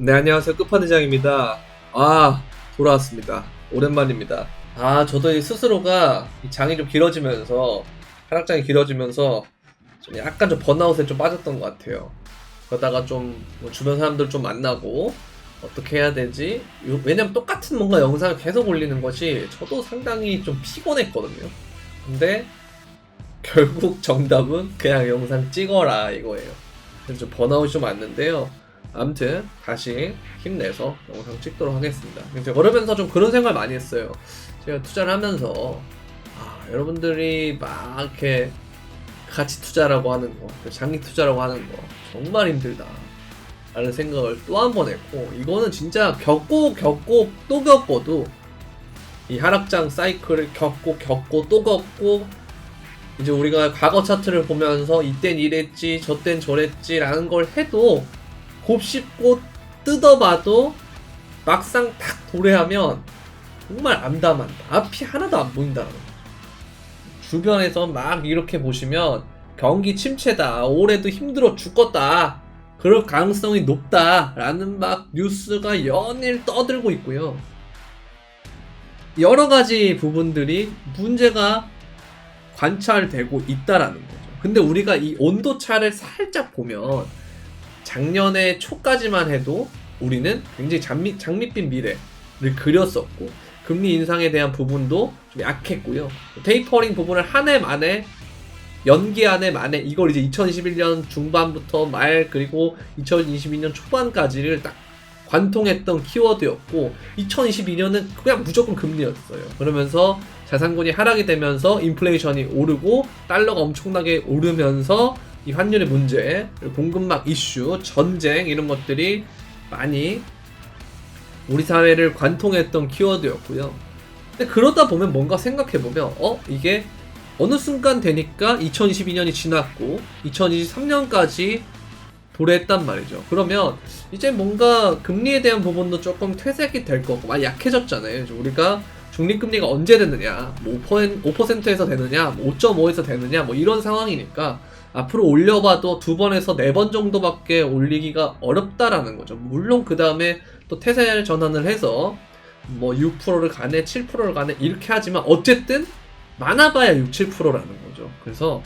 네, 안녕하세요. 끝판왕입니다. 돌아왔습니다. 오랜만입니다. 저도 스스로가 이 장이 좀 길어지면서, 하락장이 길어지면서, 좀 약간 좀 번아웃에 좀 빠졌던 것 같아요. 그러다가 좀뭐 주변 사람들 좀 만나고, 어떻게 해야 되지? 왜냐면 똑같은 뭔가 영상을 계속 올리는 것이 저도 상당히 좀 피곤했거든요. 근데, 결국 정답은 그냥 영상 찍어라 이거예요. 그래서 좀 번아웃이 좀 왔는데요. 아무튼 다시 힘내서 영상 찍도록 하겠습니다. 그러면서 좀 그런 생각을 많이 했어요. 제가 투자를 하면서 여러분들이 막 이렇게 가치 투자라고 하는 거, 장기 투자라고 하는 거 정말 힘들다 라는 생각을 또 한 번 했고, 이거는 진짜 겪고 또 겪어도 이 하락장 사이클을 겪고 또 겪고, 이제 우리가 과거 차트를 보면서 이땐 이랬지 저땐 저랬지 라는 걸 해도 곱씹고 뜯어봐도 막상 딱 도래하면 정말 암담한다. 앞이 하나도 안 보인다는 거죠. 주변에서 막 이렇게 보시면 경기 침체다, 올해도 힘들어 죽겠다, 그럴 가능성이 높다 라는 막 뉴스가 연일 떠들고 있고요. 여러가지 부분들이 문제가 관찰되고 있다라는 거죠. 근데 우리가 이 온도차를 살짝 보면 작년에 초까지만 해도 우리는 굉장히 장밋빛 미래를 그렸었고, 금리 인상에 대한 부분도 좀 약했고요. 테이퍼링 부분을 한 해 만에, 연기 한 해 만에 이걸 이제 2021년 중반부터 말, 그리고 2022년 초반까지를 딱 관통했던 키워드였고, 2022년은 그냥 무조건 금리였어요. 그러면서 자산군이 하락이 되면서 인플레이션이 오르고 달러가 엄청나게 오르면서 이 환율의 문제, 공급망 이슈, 전쟁 이런 것들이 많이 우리 사회를 관통했던 키워드였고요. 근데 그러다 보면 뭔가 생각해보면 이게 어느 순간 되니까 2022년이 지났고 2023년까지 도래했단 말이죠. 그러면 이제 뭔가 금리에 대한 부분도 조금 퇴색이 될 거고, 많이 약해졌잖아요. 우리가 중립금리가 언제 되느냐, 뭐 5%에서 되느냐, 뭐 5.5에서 되느냐, 뭐 이런 상황이니까 앞으로 올려봐도 2번에서 4번 정도밖에 올리기가 어렵다라는 거죠. 물론 그 다음에 또 태세 전환을 해서 뭐 6%를 가네, 7%를 가네 이렇게 하지만 어쨌든 많아봐야 6, 7%라는 거죠. 그래서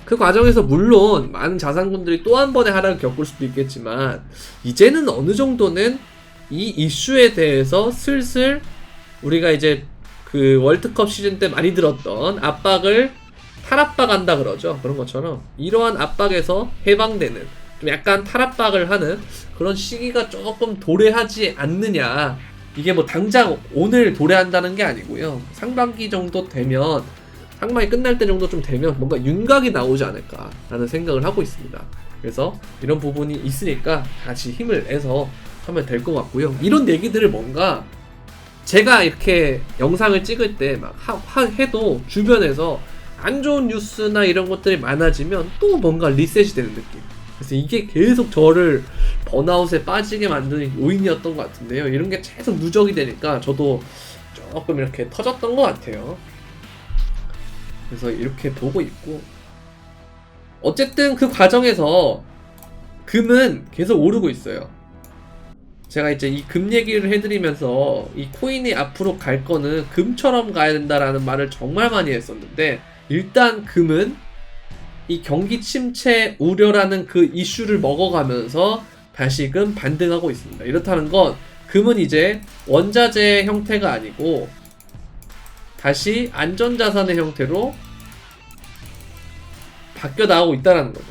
그 과정에서 물론 많은 자산군들이 또 한 번의 하락을 겪을 수도 있겠지만, 이제는 어느 정도는 이 이슈에 대해서 슬슬 우리가 이제 그 월드컵 시즌 때 많이 들었던 압박을 탈압박한다 그러죠. 그런 것처럼 이러한 압박에서 해방되는, 좀 약간 탈압박을 하는 그런 시기가 조금 도래하지 않느냐. 이게 뭐 당장 오늘 도래한다는 게 아니고요. 상반기 정도 되면, 상반기 끝날 때 정도 좀 되면 뭔가 윤곽이 나오지 않을까라는 생각을 하고 있습니다. 그래서 이런 부분이 있으니까 같이 힘을 내서 하면 될 것 같고요. 이런 얘기들을 뭔가 제가 이렇게 영상을 찍을 때 막 해도 주변에서 안 좋은 뉴스나 이런 것들이 많아지면 또 뭔가 리셋이 되는 느낌. 그래서 이게 계속 저를 번아웃에 빠지게 만드는 요인이었던 것 같은데요. 이런 게 계속 누적이 되니까 저도 조금 이렇게 터졌던 것 같아요. 그래서 이렇게 보고 있고, 어쨌든 그 과정에서 금은 계속 오르고 있어요. 제가 이제 이 금 얘기를 해드리면서 이 코인이 앞으로 갈 거는 금처럼 가야 된다라는 말을 정말 많이 했었는데, 일단 금은 이 경기 침체 우려라는 그 이슈를 먹어가면서 다시금 반등하고 있습니다. 이렇다는 건 금은 이제 원자재 형태가 아니고 다시 안전자산의 형태로 바뀌어 나가고 있다는 거죠.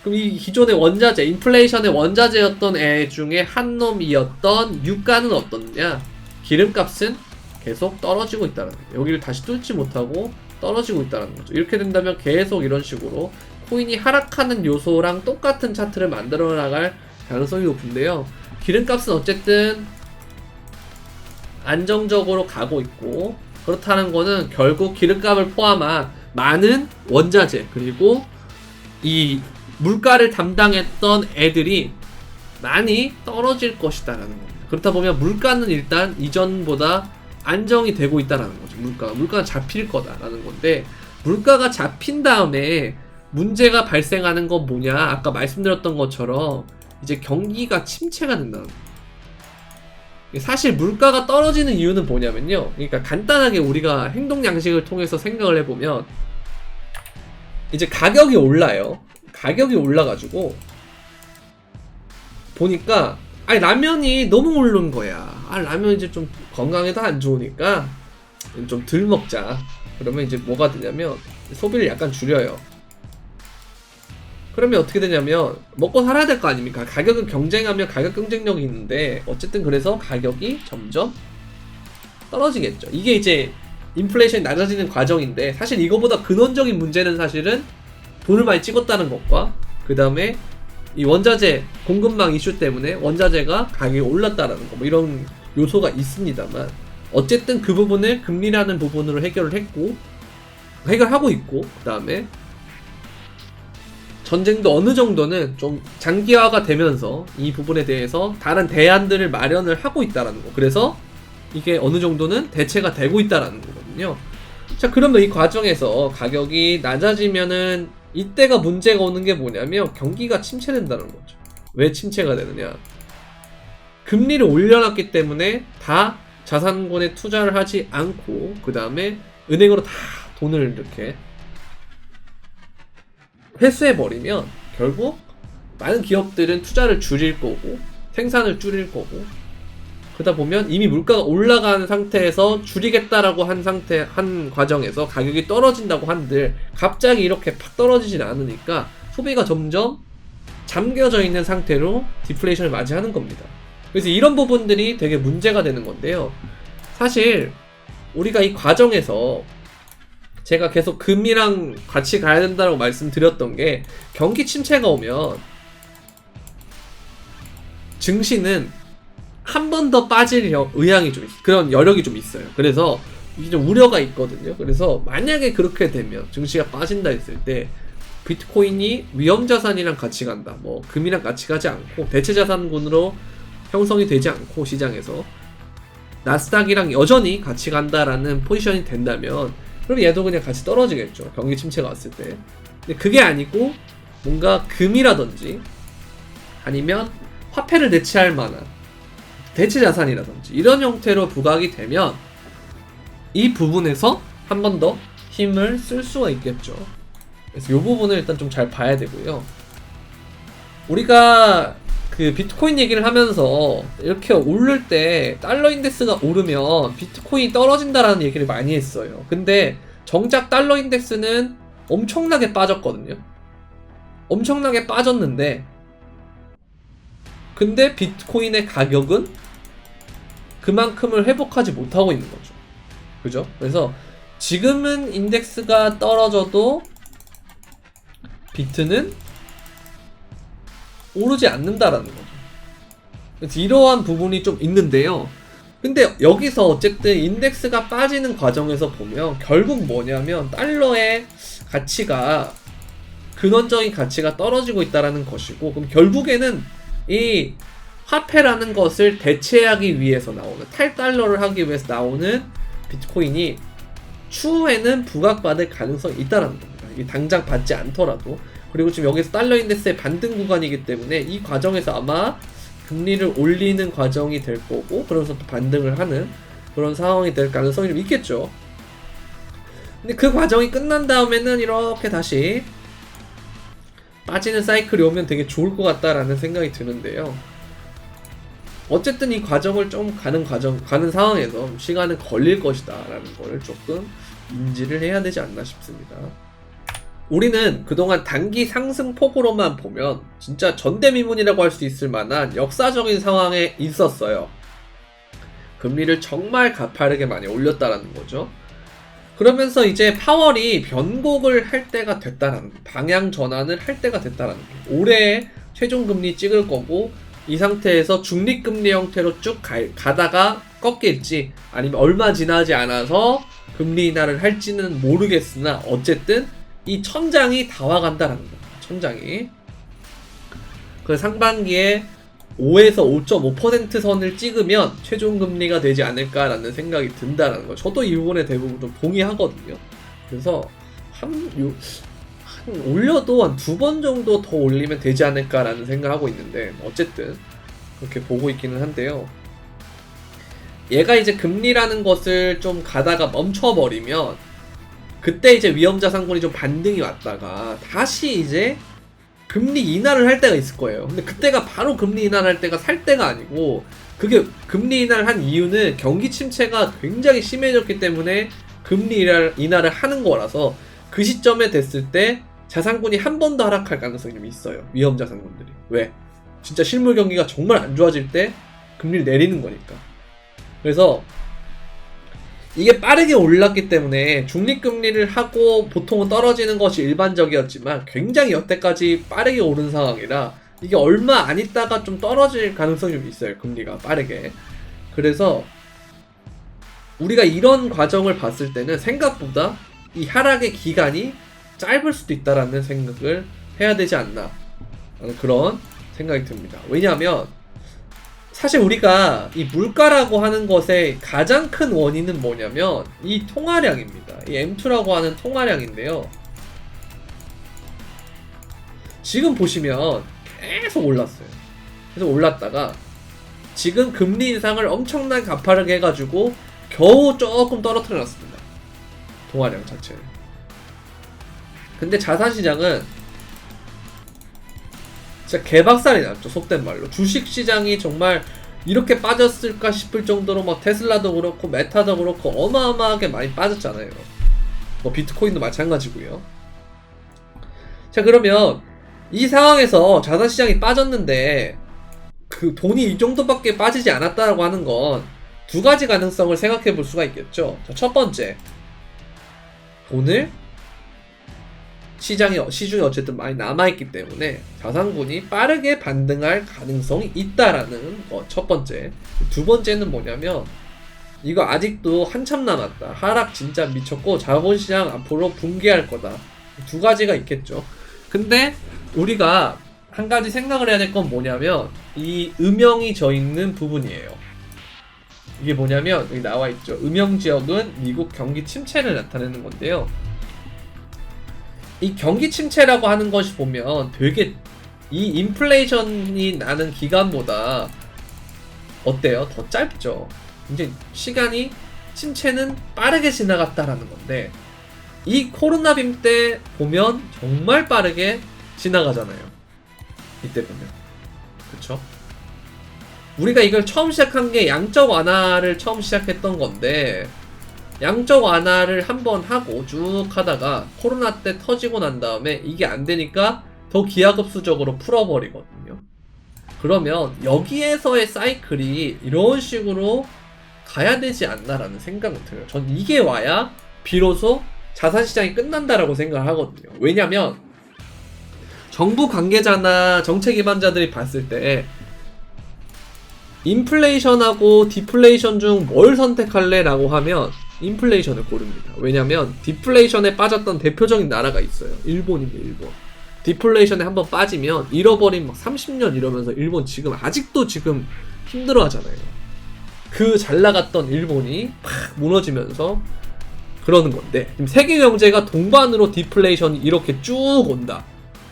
그럼 이 기존의 원자재, 인플레이션의 원자재였던 애 중에 한 놈이었던 유가는 어떻냐? 기름값은 계속 떨어지고 있다는 거죠. 여기를 다시 뚫지 못하고 떨어지고 있다는 거죠. 이렇게 된다면 계속 이런 식으로 코인이 하락하는 요소랑 똑같은 차트를 만들어 나갈 가능성이 높은데요. 기름값은 어쨌든 안정적으로 가고 있고, 그렇다는 거는 결국 기름값을 포함한 많은 원자재, 그리고 이 물가를 담당했던 애들이 많이 떨어질 것이다라는 겁니다. 그렇다 보면 물가는 일단 이전보다 안정이 되고 있다라는 거죠. 물가가 잡힐 거다라는 건데, 물가가 잡힌 다음에 문제가 발생하는 건 뭐냐? 아까 말씀드렸던 것처럼 이제 경기가 침체가 된다는 거예요. 사실 물가가 떨어지는 이유는 뭐냐면요. 그러니까 간단하게 우리가 행동 양식을 통해서 생각을 해보면 이제 가격이 올라요. 가격이 올라가지고 보니까 아니 라면이 너무 오른 거야. 아 라면 이제 좀 건강에도 안 좋으니까 좀 덜 먹자. 그러면 이제 뭐가 되냐면 소비를 약간 줄여요. 그러면 어떻게 되냐면 먹고 살아야 될 거 아닙니까? 가격은 경쟁하면 가격 경쟁력이 있는데 어쨌든 그래서 가격이 점점 떨어지겠죠. 이게 이제 인플레이션이 낮아지는 과정인데 사실 이거보다 근원적인 문제는 사실은 돈을 많이 찍었다는 것과 그 다음에 이 원자재 공급망 이슈 때문에 원자재가 가격이 올랐다라는 거 뭐 이런 요소가 있습니다만 어쨌든 그 부분을 금리라는 부분으로 해결하고 있고 그 다음에 전쟁도 어느 정도는 좀 장기화가 되면서 이 부분에 대해서 다른 대안들을 마련을 하고 있다라는 거. 그래서 이게 어느 정도는 대체가 되고 있다라는 거거든요. 자, 그러면 이 과정에서 가격이 낮아지면은 이때가 문제가 오는 게 뭐냐면 경기가 침체된다는 거죠. 왜 침체가 되느냐? 금리를 올려놨기 때문에 다 자산권에 투자를 하지 않고 그 다음에 은행으로 다 돈을 이렇게 회수해버리면 결국 많은 기업들은 투자를 줄일 거고 생산을 줄일 거고 그러다 보면 이미 물가가 올라간 상태에서 줄이겠다라고 한 과정에서 가격이 떨어진다고 한들 갑자기 이렇게 팍 떨어지진 않으니까 소비가 점점 잠겨져 있는 상태로 디플레이션을 맞이하는 겁니다. 그래서 이런 부분들이 되게 문제가 되는 건데요. 사실 우리가 이 과정에서 제가 계속 금이랑 같이 가야 된다고 말씀드렸던 게 경기 침체가 오면 증시는 한 번 더 빠질 의향이 좀 그런 여력이 좀 있어요. 그래서 이게 좀 우려가 있거든요. 그래서 만약에 그렇게 되면 증시가 빠진다 했을 때 비트코인이 위험자산이랑 같이 간다. 뭐 금이랑 같이 가지 않고 대체자산군으로 형성이 되지 않고 시장에서 나스닥이랑 여전히 같이 간다라는 포지션이 된다면 그럼 얘도 그냥 같이 떨어지겠죠. 경기 침체가 왔을 때. 근데 그게 아니고 뭔가 금이라든지 아니면 화폐를 대체할 만한 대체 자산이라든지 이런 형태로 부각이 되면 이 부분에서 한 번 더 힘을 쓸 수가 있겠죠. 그래서 이 부분을 일단 좀 잘 봐야 되고요. 우리가 그 비트코인 얘기를 하면서 이렇게 오를 때 달러 인덱스가 오르면 비트코인이 떨어진다라는 얘기를 많이 했어요. 근데 정작 달러 인덱스는 엄청나게 빠졌거든요. 엄청나게 빠졌는데 근데 비트코인의 가격은 그만큼을 회복하지 못하고 있는 거죠. 그죠? 그래서 지금은 인덱스가 떨어져도 비트는 오르지 않는다라는 거죠. 그래서 이러한 부분이 좀 있는데요. 근데 여기서 어쨌든 인덱스가 빠지는 과정에서 보면 결국 뭐냐면 달러의 가치가 근원적인 가치가 떨어지고 있다라는 것이고 그럼 결국에는 이 화폐라는 것을 대체하기 위해서 나오는 탈달러를 하기 위해서 나오는 비트코인이 추후에는 부각받을 가능성이 있다라는 겁니다. 이 당장 받지 않더라도. 그리고 지금 여기서 달러 인덱스의 반등 구간이기 때문에 이 과정에서 아마 금리를 올리는 과정이 될 거고 그러면서 또 반등을 하는 그런 상황이 될 가능성이 좀 있겠죠. 근데 그 과정이 끝난 다음에는 이렇게 다시 빠지는 사이클이 오면 되게 좋을 것 같다라는 생각이 드는데요. 어쨌든 이 과정을 좀 가는 상황에서 시간은 걸릴 것이다 라는 걸 조금 인지를 해야 되지 않나 싶습니다. 우리는 그동안 단기 상승폭으로만 보면 진짜 전대미문이라고 할 수 있을 만한 역사적인 상황에 있었어요. 금리를 정말 가파르게 많이 올렸다라는 거죠. 그러면서 이제 파월이 변곡을 할 때가 됐다라는 거, 방향 전환을 할 때가 됐다라는 거. 올해 최종 금리 찍을 거고 이 상태에서 중립금리 형태로 쭉 가다가 꺾일지 아니면 얼마 지나지 않아서 금리 인하를 할지는 모르겠으나 어쨌든 이 천장이 다 와간다라는 거예요. 천장이. 그 상반기에 5에서 5.5% 선을 찍으면 최종 금리가 되지 않을까라는 생각이 든다라는 거. 저도 이 부분에 대부분 좀 동의하거든요. 그래서 올려도 한 2번 정도 더 올리면 되지 않을까라는 생각을 하고 있는데 어쨌든 그렇게 보고 있기는 한데요. 얘가 이제 금리라는 것을 좀 가다가 멈춰버리면 그때 이제 위험자산권이 좀 반등이 왔다가 다시 이제 금리 인하를 할 때가 있을 거예요. 근데 그때가 바로 금리 인하를 할 때가 살 때가 아니고, 그게 금리 인하를 한 이유는 경기 침체가 굉장히 심해졌기 때문에 금리 인하를 하는 거라서 그 시점에 됐을 때 자산군이 한 번 더 하락할 가능성이 좀 있어요. 위험 자산군들이. 왜? 진짜 실물 경기가 정말 안 좋아질 때 금리를 내리는 거니까. 그래서 이게 빠르게 올랐기 때문에 중립금리를 하고 보통은 떨어지는 것이 일반적이었지만 굉장히 여태까지 빠르게 오른 상황이라 이게 얼마 안 있다가 좀 떨어질 가능성이 좀 있어요. 금리가 빠르게. 그래서 우리가 이런 과정을 봤을 때는 생각보다 이 하락의 기간이 짧을 수도 있다라는 생각을 해야 되지 않나 하는 그런 생각이 듭니다. 왜냐하면 사실 우리가 이 물가라고 하는 것의 가장 큰 원인은 뭐냐면 이 통화량입니다. 이 M2라고 하는 통화량인데요. 지금 보시면 계속 올랐어요. 계속 올랐다가 지금 금리 인상을 엄청나게 가파르게 해가지고 겨우 조금 떨어뜨려 놨습니다. 통화량 자체를. 근데 자산시장은 진짜 개박살이 났죠. 속된 말로. 주식시장이 정말 이렇게 빠졌을까 싶을 정도로 막 테슬라도 그렇고 메타도 그렇고 어마어마하게 많이 빠졌잖아요. 뭐 비트코인도 마찬가지고요. 자, 그러면 이 상황에서 자산시장이 빠졌는데 그 돈이 이 정도밖에 빠지지 않았다라고 하는 건 두 가지 가능성을 생각해 볼 수가 있겠죠. 자, 첫 번째, 돈을 시중에 어쨌든 많이 남아있기 때문에 자산군이 빠르게 반등할 가능성이 있다라는 거 첫 번째. 두 번째는 뭐냐면 이거 아직도 한참 남았다. 하락 진짜 미쳤고 자본시장 앞으로 붕괴할 거다. 두 가지가 있겠죠. 근데 우리가 한 가지 생각을 해야 될 건 뭐냐면 이 음영이 져 있는 부분이에요. 이게 뭐냐면 여기 나와 있죠. 음영지역은 미국 경기 침체를 나타내는 건데요. 이 경기 침체라고 하는 것이 보면 되게 이 인플레이션이 나는 기간보다 어때요? 더 짧죠. 이제 시간이 침체는 빠르게 지나갔다라는 건데 이 코로나 빔 때 보면 정말 빠르게 지나가잖아요. 이때 보면. 그쵸? 우리가 이걸 처음 시작한 게 양적 완화를 처음 시작했던 건데 양적 완화를 한번 하고 쭉 하다가 코로나 때 터지고 난 다음에 이게 안 되니까 더 기하급수적으로 풀어버리거든요. 그러면 여기에서의 사이클이 이런 식으로 가야 되지 않나라는 생각이 들어요. 전 이게 와야 비로소 자산시장이 끝난다라고 생각을 하거든요. 왜냐면 정부 관계자나 정책 기반자들이 봤을 때 인플레이션하고 디플레이션 중 뭘 선택할래? 라고 하면 인플레이션을 고릅니다. 왜냐면 디플레이션에 빠졌던 대표적인 나라가 있어요. 일본입니다. 일본. 디플레이션에 한번 빠지면 잃어버린 막 30년 이러면서 일본 지금 아직도 지금 힘들어 하잖아요. 그 잘 나갔던 일본이 팍 무너지면서 그러는 건데 지금 세계 경제가 동반으로 디플레이션이 이렇게 쭉 온다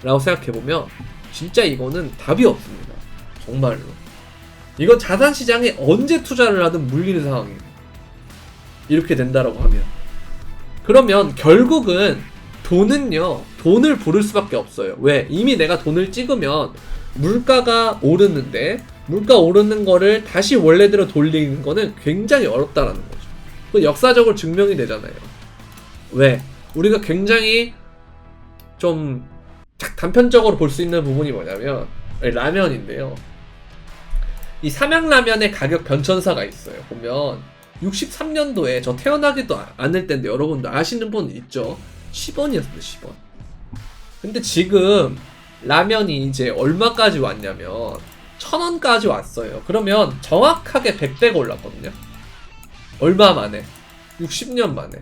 라고 생각해보면 진짜 이거는 답이 없습니다. 정말로. 이건 자산시장에 언제 투자를 하든 물리는 상황이에요. 이렇게 된다라고 하면. 그러면 결국은 돈은요, 돈을 부를 수밖에 없어요. 왜? 이미 내가 돈을 찍으면 물가가 오르는데 물가 오르는 거를 다시 원래대로 돌리는 거는 굉장히 어렵다라는 거죠. 그 역사적으로 증명이 되잖아요. 왜? 우리가 굉장히 좀 단편적으로 볼 수 있는 부분이 뭐냐면 라면인데요. 이 삼양라면의 가격 변천사가 있어요. 보면 63년도에 저 태어나기도 않을 때인데 여러분들 아시는 분 있죠? 10원이었어요. 10원. 근데 지금 라면이 이제 얼마까지 왔냐면 1000원까지 왔어요. 그러면 정확하게 100배가 올랐거든요. 얼마 만에? 60년 만에.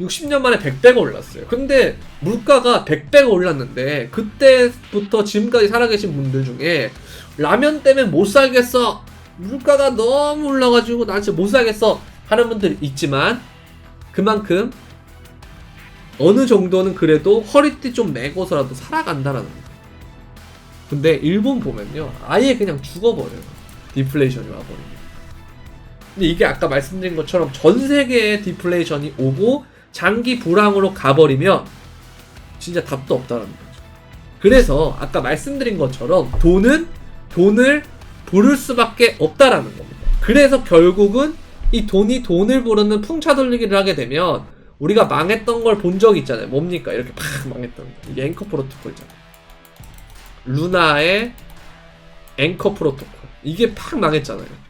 60년 만에 100배가 올랐어요. 근데 물가가 100배가 올랐는데 그때부터 지금까지 살아계신 분들 중에 라면 때문에 못 살겠어, 물가가 너무 올라가지고 나 진짜 못 살겠어 하는 분들 있지만 그만큼 어느 정도는 그래도 허리띠 좀 메고서라도 살아간다라는 거예요. 근데 일본 보면요, 아예 그냥 죽어버려요. 디플레이션이 와버리면. 근데 이게 아까 말씀드린 것처럼 전 세계에 디플레이션이 오고 장기 불황으로 가버리면 진짜 답도 없다는 거죠. 그래서 아까 말씀드린 것처럼 돈을 부를 수밖에 없다라는 겁니다. 그래서 결국은 이 돈이 돈을 부르는 풍차 돌리기를 하게 되면 우리가 망했던 걸 본 적이 있잖아요. 뭡니까? 이렇게 팍 망했던 거. 이게 앵커 프로토콜이잖아요. 루나의 앵커 프로토콜. 이게 팍 망했잖아요.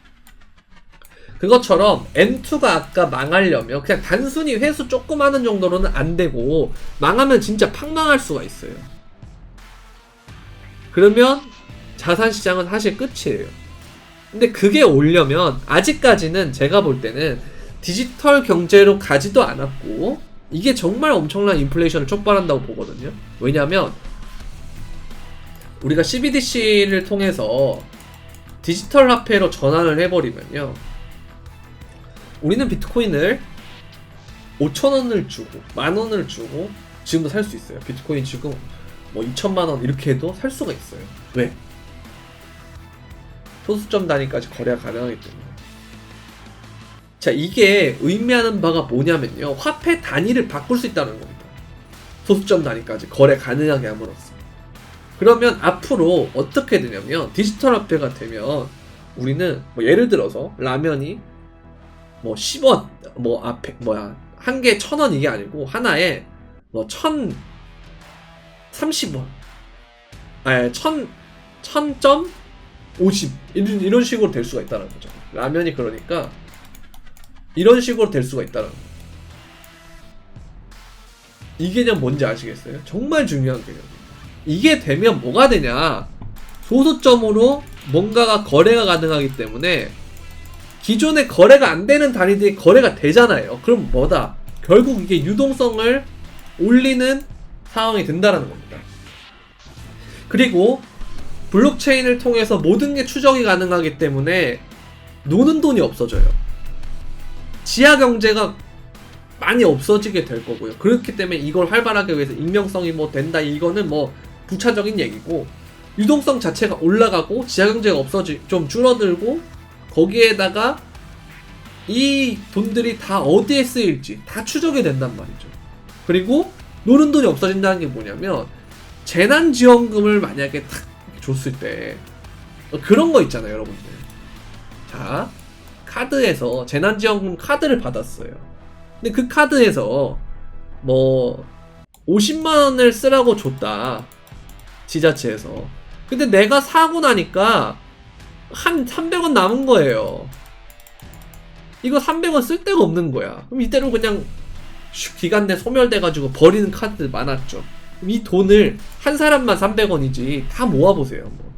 그것처럼 M2가 아까 망하려면 그냥 단순히 회수 조금 하는 정도로는 안 되고 망하면 진짜 팍 망할 수가 있어요. 그러면 자산시장은 사실 끝이에요. 근데 그게 오려면 아직까지는 제가 볼 때는 디지털 경제로 가지도 않았고 이게 정말 엄청난 인플레이션을 촉발한다고 보거든요. 왜냐하면 우리가 CBDC를 통해서 디지털 화폐로 전환을 해버리면요, 우리는 비트코인을 5,000원을 주고 10,000원을 주고 지금도 살 수 있어요. 비트코인 지금 뭐 2,000만원 이렇게 해도 살 수가 있어요. 왜? 소수점 단위까지 거래가 가능하기 때문에. 자, 이게 의미하는 바가 뭐냐면요, 화폐 단위를 바꿀 수 있다는 겁니다. 소수점 단위까지 거래 가능하게 함으로써. 그러면 앞으로 어떻게 되냐면 디지털 화폐가 되면 우리는 뭐 예를 들어서 라면이 뭐 10원 뭐 앞에 뭐야 한 개 1,000원 이게 아니고 하나에 뭐 1,030원 아니 1,000.50 이런 식으로 될 수가 있다는 거죠. 라면이 그러니까 이런 식으로 될 수가 있다는 거예요. 이 개념 뭔지 아시겠어요? 정말 중요한 개념이에요. 이게 되면 뭐가 되냐, 소수점으로 뭔가가 거래가 가능하기 때문에 기존에 거래가 안 되는 단위들이 거래가 되잖아요. 그럼 뭐다? 결국 이게 유동성을 올리는 상황이 된다는 겁니다. 그리고 블록체인을 통해서 모든 게 추적이 가능하기 때문에 노는 돈이 없어져요. 지하 경제가 많이 없어지게 될 거고요. 그렇기 때문에 이걸 활발하게 위해서 익명성이 뭐 된다, 이거는 뭐 부차적인 얘기고, 유동성 자체가 올라가고 지하 경제가 좀 줄어들고, 거기에다가 이 돈들이 다 어디에 쓰일지 다 추적이 된단 말이죠. 그리고 노는 돈이 없어진다는 게 뭐냐면, 재난지원금을 만약에 탁 줬을 때 그런 거 있잖아요, 여러분들. 자, 카드에서 재난지원금 카드를 받았어요. 근데 그 카드에서 뭐 50만원을 쓰라고 줬다, 지자체에서. 근데 내가 사고 나니까 한 300원 남은 거예요. 이거 300원 쓸 데가 없는 거야. 그럼 이대로 그냥 기간 내 소멸돼가지고 버리는 카드들 많았죠. 그럼 이 돈을 한 사람만 300원이지 다 모아보세요. 뭐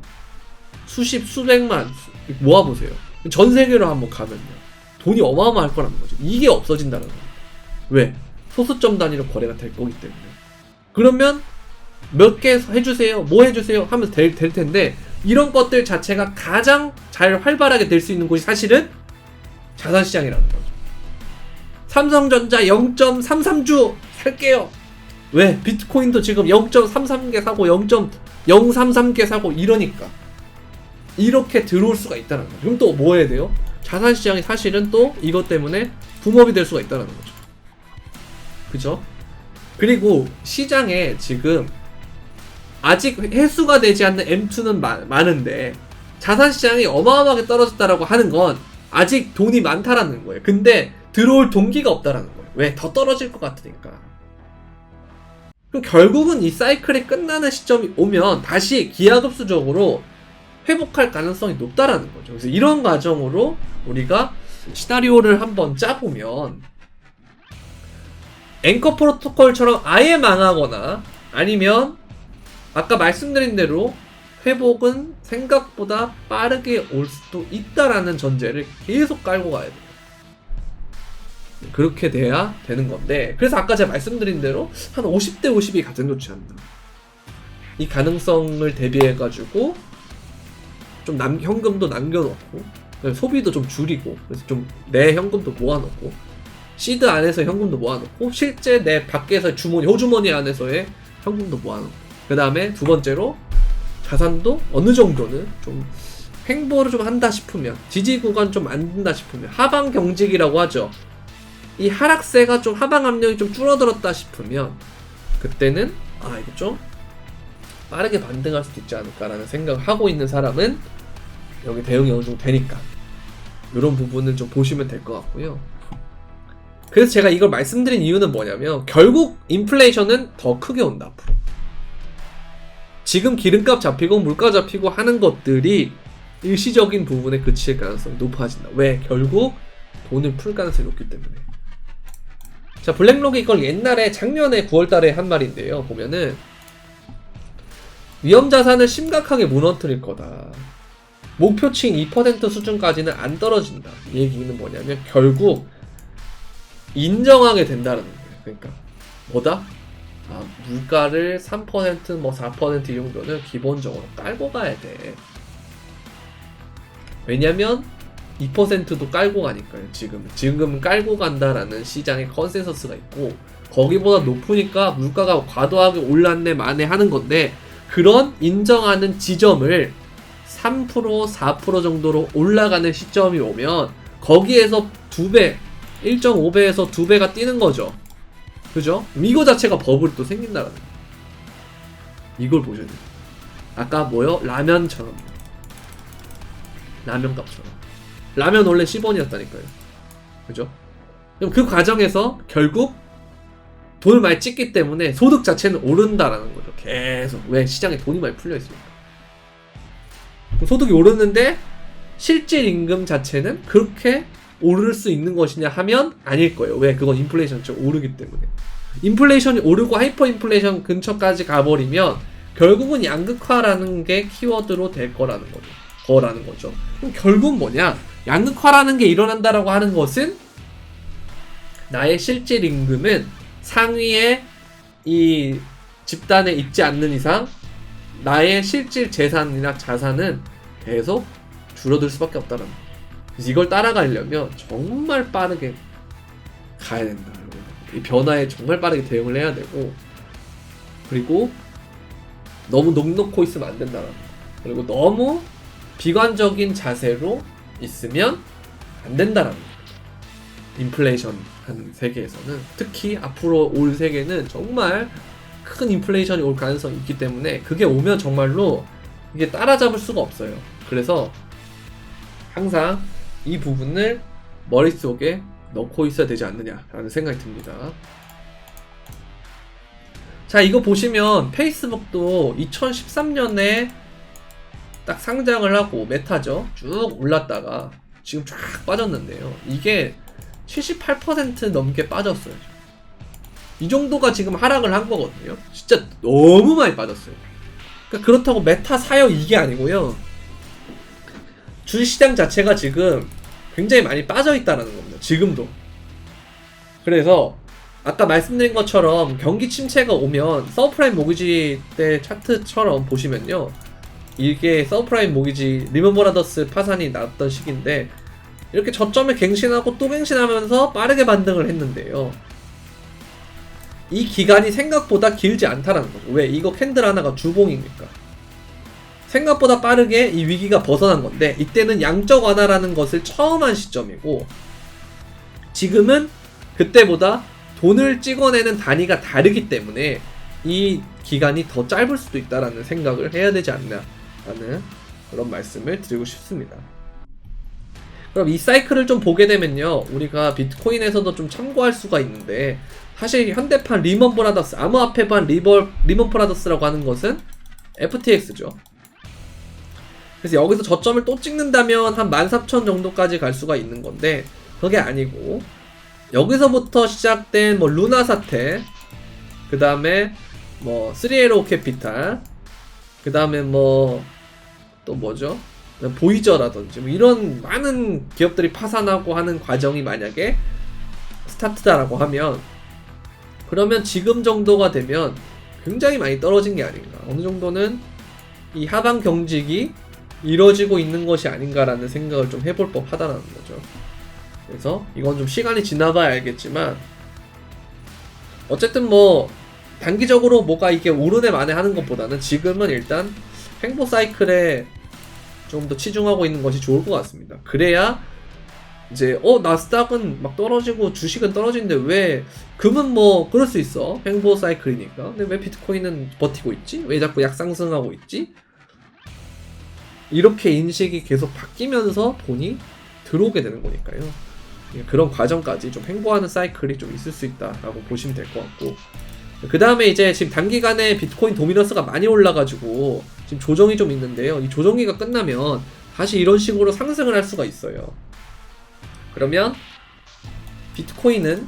수백만 모아보세요. 전 세계로 한번 가면요, 돈이 어마어마할 거라는 거죠. 이게 없어진다는 거예요. 왜? 소수점 단위로 거래가 될 거기 때문에. 그러면 몇 개 해주세요, 뭐 해주세요 하면서 될 텐데, 이런 것들 자체가 가장 잘 활발하게 될 수 있는 곳이 사실은 자산시장이라는 거죠. 삼성전자 0.33주 살게요. 왜? 비트코인도 지금 0.33개 사고 0.033개 사고 이러니까 이렇게 들어올 수가 있다는 거죠. 그럼 또 뭐 해야 돼요? 자산시장이 사실은 또 이것 때문에 붐업이 될 수가 있다는 거죠. 그죠? 그리고 시장에 지금 아직 회수가 되지 않는 M2는 많은데 자산시장이 어마어마하게 떨어졌다라고 하는 건 아직 돈이 많다라는 거예요. 근데 들어올 동기가 없다라는 거예요. 왜? 더 떨어질 것 같으니까. 그럼 결국은 이 사이클이 끝나는 시점이 오면 다시 기하급수적으로 회복할 가능성이 높다라는 거죠. 그래서 이런 과정으로 우리가 시나리오를 한번 짜보면 앵커 프로토콜처럼 아예 망하거나 아니면 아까 말씀드린 대로 회복은 생각보다 빠르게 올 수도 있다라는 전제를 계속 깔고 가야 돼요. 그렇게 돼야 되는 건데, 그래서 아까 제가 말씀드린 대로 한 50대 50이 가장 좋지 않나. 이 가능성을 대비해가지고 좀 현금도 남겨놓고 소비도 좀 줄이고, 그래서 좀 내 현금도 모아놓고 시드 안에서 현금도 모아놓고 실제 내 밖에서 호주머니 안에서의 현금도 모아놓고 그 다음에 두 번째로 자산도 어느 정도는 좀 횡보를 좀 한다 싶으면 지지 구간 좀 안 된다 싶으면 하방 경직이라고 하죠. 이 하락세가 좀 하방 압력이 좀 줄어들었다 싶으면 그때는 이거 좀 빠르게 반등할 수도 있지 않을까라는 생각을 하고 있는 사람은 여기 대응이 어느 정도 되니까 이런 부분을 좀 보시면 될 것 같고요. 그래서 제가 이걸 말씀드린 이유는 뭐냐면 결국 인플레이션은 더 크게 온다 앞으로. 지금 기름값 잡히고 물가 잡히고 하는 것들이 일시적인 부분에 그칠 가능성이 높아진다. 왜? 결국 돈을 풀 가능성이 높기 때문에. 자, 블랙록이 이걸 옛날에 작년에 9월달에 한 말인데요. 보면은 위험자산을 심각하게 무너뜨릴 거다. 목표치 2% 수준까지는 안 떨어진다. 이 얘기는 뭐냐면 결국 인정하게 된다는 거예요. 그러니까 뭐다? 물가를 3% 뭐 4% 이 정도는 기본적으로 깔고 가야 돼. 왜냐면 2%도 깔고 가니까요. 지금은 깔고 간다라는 시장의 컨센서스가 있고 거기보다 높으니까 물가가 과도하게 올랐네 마네 하는 건데 그런 인정하는 지점을 3% 4% 정도로 올라가는 시점이 오면 거기에서 2배 1.5배에서 2배가 뛰는 거죠. 그죠? 이거 자체가 버블이 또 생긴다라는 거예요. 이걸 보셔야 돼요. 아까 뭐요? 라면처럼. 라면값처럼. 라면 원래 10원이었다니까요. 그죠? 그럼 그 과정에서 결국 돈을 많이 찍기 때문에 소득 자체는 오른다라는 거죠. 계속. 왜? 시장에 돈이 많이 풀려있으니까. 소득이 오르는데 실질 임금 자체는 그렇게 오를 수 있는 것이냐 하면 아닐 거예요. 왜? 그건 인플레이션이 오르기 때문에. 인플레이션이 오르고 하이퍼 인플레이션 근처까지 가버리면 결국은 양극화라는 게 키워드로 될 거라는 거죠. 그럼 결국은 뭐냐? 양극화라는 게 일어난다라고 하는 것은 나의 실질 임금은 상위의 이 집단에 있지 않는 이상 나의 실질 재산이나 자산은 계속 줄어들 수밖에 없다는 거예요. 그래서 이걸 따라가려면 정말 빠르게 가야 된다. 이 변화에 정말 빠르게 대응을 해야 되고 그리고 너무 넋놓고 있으면 안 된다는 거예요. 그리고 너무 비관적인 자세로 있으면 안 된다는 거예요. 인플레이션 한 세계에서는 특히 앞으로 올 세계는 정말 큰 인플레이션이 올 가능성이 있기 때문에 그게 오면 정말로 이게 따라잡을 수가 없어요. 그래서 항상 이 부분을 머릿속에 넣고 있어야 되지 않느냐라는 생각이 듭니다. 자, 이거 보시면 페이스북도 2013년에 딱 상장을 하고 메타죠. 쭉 올랐다가 지금 쫙 빠졌는데요. 이게 78% 넘게 빠졌어요. 이 정도가 지금 하락을 한 거거든요. 진짜 너무 많이 빠졌어요. 그러니까 그렇다고 메타 사요 이게 아니고요. 주식시장 자체가 지금 굉장히 많이 빠져 있다는 겁니다. 지금도. 그래서 아까 말씀드린 것처럼 경기 침체가 오면 서브프라임 모기지 때 차트처럼 보시면요. 이게 서브프라임 모기지 리먼 브라더스 파산이 났던 시기인데 이렇게 저점을 갱신하고 또 갱신하면서 빠르게 반등을 했는데요. 이 기간이 생각보다 길지 않다라는 거죠. 왜? 이거 캔들 하나가 주봉이니까. 생각보다 빠르게 이 위기가 벗어난 건데 이때는 양적 완화라는 것을 처음 한 시점이고 지금은 그때보다 돈을 찍어내는 단위가 다르기 때문에 이 기간이 더 짧을 수도 있다라는 생각을 해야 되지 않나라는 그런 말씀을 드리고 싶습니다. 그럼 이 사이클을 좀 보게 되면요. 우리가 비트코인에서도 좀 참고할 수가 있는데 사실 현대판 리먼 브라더스, 암호화폐판 리먼 브라더스라고 하는 것은 FTX죠. 그래서 여기서 저점을 또 찍는다면 한 14,000 정도까지 갈 수가 있는 건데 그게 아니고 여기서부터 시작된 뭐 루나 사태, 그 다음에 뭐 3LO 캐피탈, 그 다음에 뭐 또 뭐죠? 보이저라든지 뭐 이런 많은 기업들이 파산하고 하는 과정이 만약에 스타트다라고 하면 그러면 지금 정도가 되면 굉장히 많이 떨어진 게 아닌가. 어느 정도는 이 하방 경직이 이루어지고 있는 것이 아닌가라는 생각을 좀 해볼 법하다는 거죠. 그래서 이건 좀 시간이 지나봐야 알겠지만 어쨌든 뭐 단기적으로 뭐가 이게 오르네 마네 하는 것보다는 지금은 일단 횡보 사이클에 좀 더 치중하고 있는 것이 좋을 것 같습니다. 그래야 이제 나스닥은 막 떨어지고 주식은 떨어지는데 왜 금은 뭐 그럴 수 있어. 횡보 사이클이니까. 근데 왜 비트코인은 버티고 있지? 왜 자꾸 약상승하고 있지? 이렇게 인식이 계속 바뀌면서 돈이 들어오게 되는 거니까요. 그런 과정까지 좀 횡보하는 사이클이 좀 있을 수 있다라고 보시면 될 것 같고, 그 다음에 이제 지금 단기간에 비트코인 도미넌스가 많이 올라가지고 지금 조정이 좀 있는데요. 이 조정기가 끝나면 다시 이런 식으로 상승을 할 수가 있어요. 그러면 비트코인은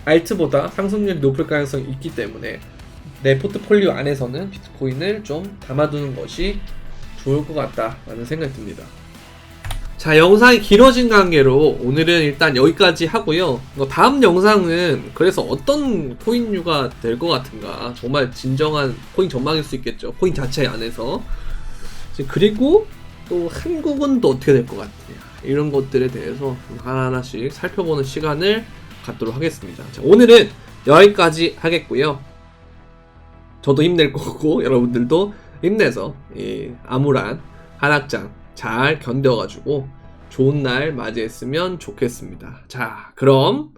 알트보다 상승률이 높을 가능성이 있기 때문에 내 포트폴리오 안에서는 비트코인을 좀 담아두는 것이 좋을 것 같다라는 생각이 듭니다. 자, 영상이 길어진 관계로 오늘은 일단 여기까지 하고요. 다음 영상은 그래서 어떤 코인류가 될 것 같은가, 정말 진정한 코인 전망일 수 있겠죠. 코인 자체 안에서. 그리고 또 한국은 또 어떻게 될 것 같냐, 이런 것들에 대해서 하나하나씩 살펴보는 시간을 갖도록 하겠습니다. 자, 오늘은 여기까지 하겠고요. 저도 힘낼 거고 여러분들도 힘내서 이 암울한 하락장 잘 견뎌가지고 좋은 날 맞이했으면 좋겠습니다. 자, 그럼